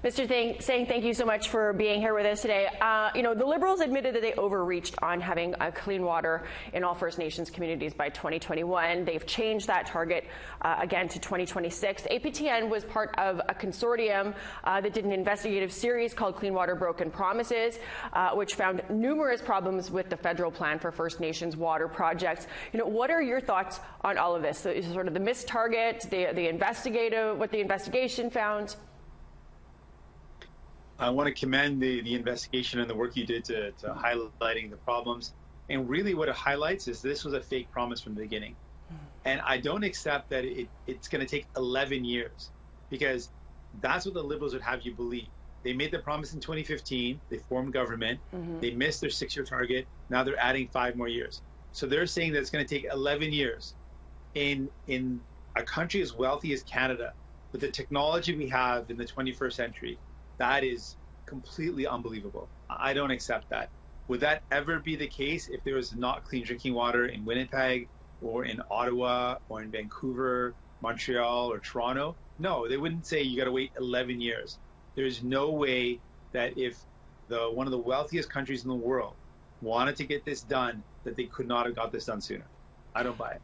Mr. Singh, thank you so much for being here with us today. The Liberals admitted that they overreached on having clean water in all First Nations communities by 2021. They've changed that target again to 2026. APTN was part of a consortium that did an investigative series called Clean Water Broken Promises, which found numerous problems with the federal plan for First Nations water projects. What are your thoughts on all of this? So, sort of the missed target, what the investigation found? I want to commend the investigation and the work you did to highlighting the problems. And really what it highlights is this was a fake promise from the beginning. And I don't accept that it's going to take 11 years, because that's what the Liberals would have you believe. They made the promise in 2015. They formed government. They missed their 6-year target. Now they're adding 5 more years. So they're saying that it's going to take 11 years in a country as wealthy as Canada, with the technology we have in the 21st century. That is completely unbelievable. I don't accept that. Would that ever be the case if there was not clean drinking water in Winnipeg or in Ottawa or in Vancouver, Montreal or Toronto? No, they wouldn't say you got to wait 11 years. There's no way that if one of the wealthiest countries in the world wanted to get this done, that they could not have got this done sooner. I don't buy it.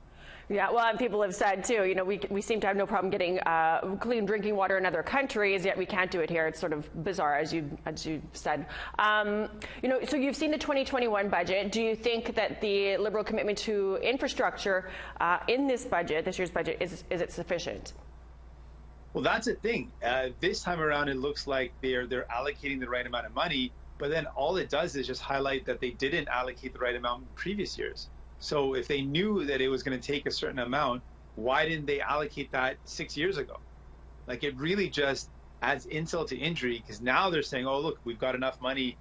Yeah, well, and people have said too, we seem to have no problem getting clean drinking water in other countries, yet we can't do it here. It's sort of bizarre, as you said. So you've seen the 2021 budget. Do you think that the Liberal commitment to infrastructure in this year's budget, is it sufficient? Well, that's the thing. This time around, it looks like they're allocating the right amount of money, but then all it does is just highlight that they didn't allocate the right amount in previous years. So if they knew that it was going to take a certain amount, why didn't they allocate that 6 years ago? Like, it really just adds insult to injury, because now they're saying, oh, look, we've got enough money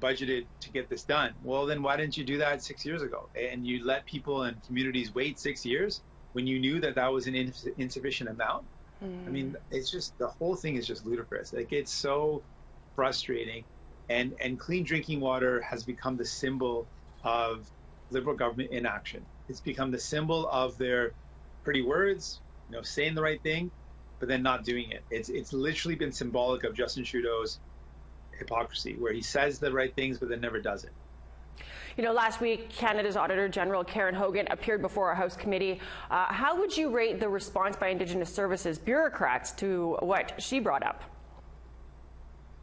budgeted to get this done. Well, then why didn't you do that 6 years ago? And you let people and communities wait 6 years when you knew that that was an insufficient amount? I mean, it's just, the whole thing is just ludicrous. Like, it's so frustrating. And clean drinking water has become the symbol of Liberal government inaction. It's become the symbol of their pretty words, saying the right thing, but then not doing it. It's literally been symbolic of Justin Trudeau's hypocrisy, where he says the right things, but then never does it. Last week, Canada's Auditor General Karen Hogan appeared before a House committee. How would you rate the response by Indigenous Services bureaucrats to what she brought up?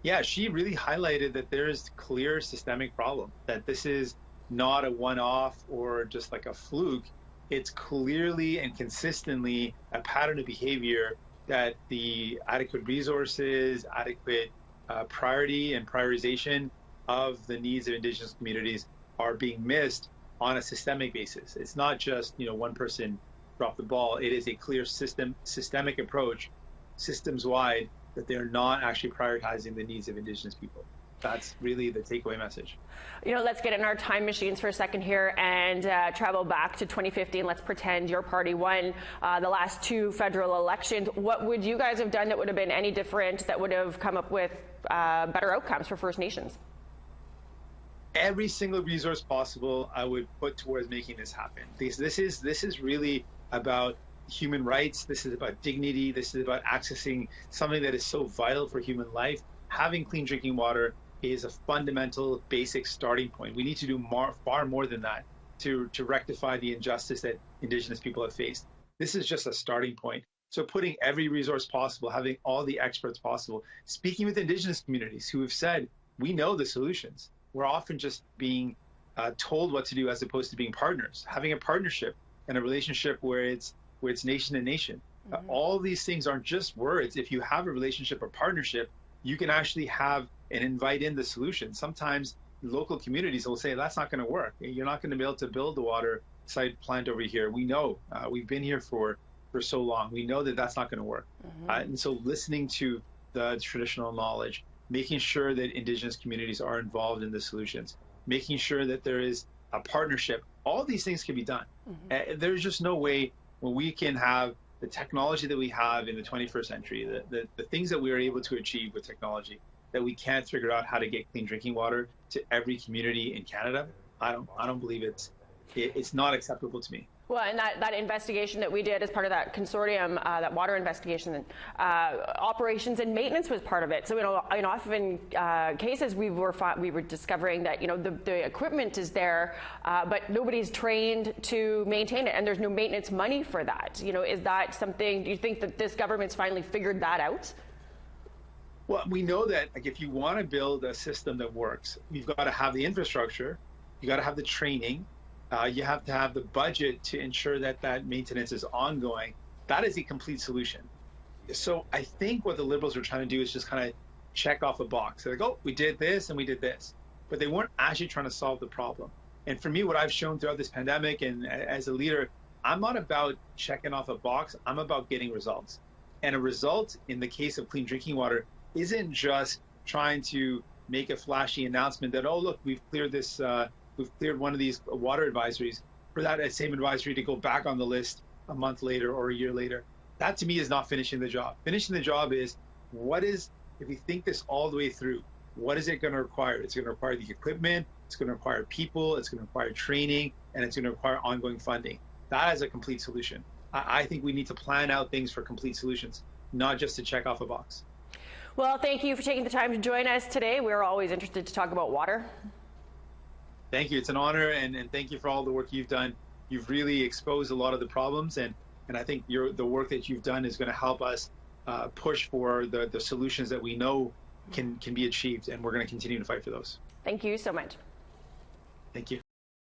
Yeah, she really highlighted that there is clear systemic problem, that this is not a one-off or just like a fluke. It's clearly and consistently a pattern of behavior that the adequate resources, adequate priority and prioritization of the needs of Indigenous communities are being missed on a systemic basis. It's not just, one person dropped the ball. It is a clear systemic approach, systems-wide, that they're not actually prioritizing the needs of Indigenous people. That's really the takeaway message. Let's get in our time machines for a second here and travel back to 2015. Let's pretend your party won the last 2 federal elections. What would you guys have done that would have been any different, that would have come up with better outcomes for First Nations? Every single resource possible I would put towards making this happen. Because this is really about human rights. This is about dignity. This is about accessing something that is so vital for human life. Having clean drinking water is a fundamental, basic starting point. We need to do far more than that to rectify the injustice that Indigenous people have faced. This is just a starting point. So putting every resource possible, having all the experts possible, speaking with Indigenous communities who have said, we know the solutions. We're often just being told what to do as opposed to being partners. Having a partnership and a relationship where it's nation to nation. All these things aren't just words. If you have a relationship or partnership, you can actually have and invite in the solution. Sometimes local communities will say, that's not going to work. You're not going to be able to build the water site plant over here. We know, we've been here for so long. We know that that's not going to work. And so listening to the traditional knowledge, making sure that Indigenous communities are involved in the solutions, making sure that there is a partnership, all these things can be done. There's just no way when we can have the technology that we have in the 21st century, the things that we are able to achieve with technology, that we can't figure out how to get clean drinking water to every community in Canada. I don't believe it's not acceptable to me. Well, and that investigation that we did as part of that consortium, that water investigation, operations and maintenance was part of it. So, in often cases, we were discovering that, the equipment is there, but nobody's trained to maintain it, and there's no maintenance money for that. Is that something, do you think that this government's finally figured that out? Well, we know that, like, if you want to build a system that works, you've got to have the infrastructure, you got to have the training, you have to have the budget to ensure that maintenance is ongoing. That is a complete solution. So I think what the Liberals are trying to do is just kind of check off a box. They're like, oh, we did this and we did this. But they weren't actually trying to solve the problem. And for me, what I've shown throughout this pandemic and as a leader, I'm not about checking off a box. I'm about getting results. And a result in the case of clean drinking water isn't just trying to make a flashy announcement that, oh, look, we've cleared this, we've cleared one of these water advisories, for that same advisory to go back on the list a month later or a year later. That to me is not finishing the job. Finishing the job is, if we think this all the way through, what is it going to require? It's going to require the equipment, it's going to require people, it's going to require training, and it's going to require ongoing funding. That is a complete solution. I think we need to plan out things for complete solutions, not just to check off a box. Well, thank you for taking the time to join us today. We're always interested to talk about water. Thank you. It's an honor, and thank you for all the work you've done. You've really exposed a lot of the problems, and I think the work that you've done is going to help us push for the solutions that we know can be achieved, and we're going to continue to fight for those. Thank you so much. Thank you.